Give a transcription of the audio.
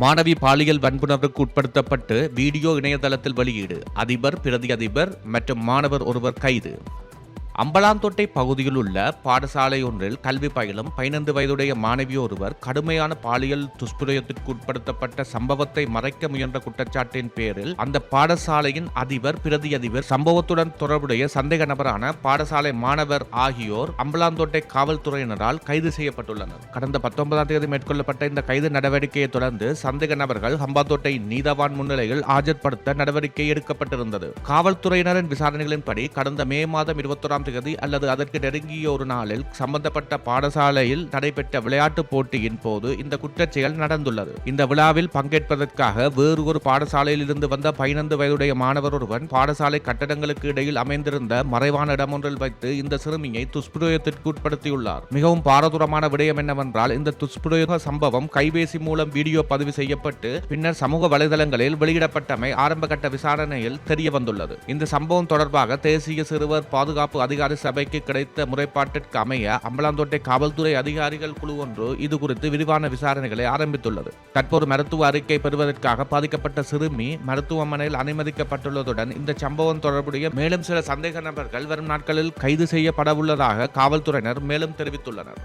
மாணவி பாலியல் வன்புணர்வுக்கு உட்படுத்தப்பட்டு வீடியோ இணையதளத்தில் வெளியீடு. அதிபர், பிரதி அதிபர் மற்றும் மாணவர் ஒருவர் கைது. அம்பலாந்தோட்டை பகுதியில் உள்ள பாடசாலை ஒன்றில் கல்வி பயிலும் 15 வயதுடைய மாணவி ஒருவர் கடுமையான பாலியல் துஷ்பிரயோகத்திற்கு உட்படுத்தப்பட்ட சம்பவத்தை மறைக்க முயன்ற குற்றச்சாட்டின் பேரில் அந்த பாடசாலையின் அதிபர், பிரதி அதிபர், சம்பவத்துடன் தொடர்புடைய சந்தேக நபரான பாடசாலை மாணவர் ஆகியோர் அம்பலாந்தோட்டை காவல்துறையினரால் கைது செய்யப்பட்டுள்ளனர். கடந்த 19ஆம் தேதி மேற்கொள்ளப்பட்ட இந்த கைது நடவடிக்கையை தொடர்ந்து சந்தேக நபர்கள் ஹம்பாந்தோட்டை நீதவான் முன்னிலையில் ஆஜர்படுத்த நடவடிக்கை எடுக்கப்பட்டிருந்தது. காவல்துறையினரின் விசாரணைகளின்படி கடந்த மே மாதம் 21ஆம் தேதி அல்லது அதற்கு நெருங்கிய ஒரு நாளில் சம்பந்தப்பட்ட பாடசாலையில் நடைபெற்ற விளையாட்டுப் போட்டியின் போது இந்த குற்றச்செயல் நடந்துள்ளது. இந்த விழாவில் பங்கேற்பதற்காக வேறு ஒரு பாடசாலையில் இருந்து வந்த 15 வயதுடைய மாணவர் ஒருவன் பாடசாலை கட்டடங்களுக்கு இடையில் அமைந்திருந்த மறைவான இடமொன்றில் வைத்து இந்த சிறுமியை துஷ்பிரயோகத்திற்கு உட்படுத்தியுள்ளார். மிகவும் பாரதூரமான விடயம் என்னவென்றால், இந்த துஷ்பிரயோக சம்பவம் கைபேசி மூலம் வீடியோ பதிவு செய்யப்பட்டு பின்னர் சமூக வலைதளங்களில் வெளியிடப்பட்டமை ஆரம்பகட்ட விசாரணையில் தெரிய வந்துள்ளது. இந்த சம்பவம் தொடர்பாக தேசிய சிறுவர் பாதுகாப்பு அதிகாரி சபைக்கு கிடைத்த முறைப்பாட்டிற்கு அமைய அம்பலாந்தோட்டை காவல்துறை அதிகாரிகள் குழு ஒன்று இது குறித்து விரிவான விசாரணைகளை ஆரம்பித்துள்ளது. தற்போது மருத்துவ அறிக்கை பெறுவதற்காக பாதிக்கப்பட்ட சிறுமி மருத்துவமனையில் அனுமதிக்கப்பட்டுள்ளதுடன் இந்த சம்பவம் தொடர்புடைய மேலும் சில சந்தேக நபர்கள் வரும் நாட்களில் கைது செய்யப்பட உள்ளதாக காவல்துறையினர் மேலும் தெரிவித்துள்ளனர்.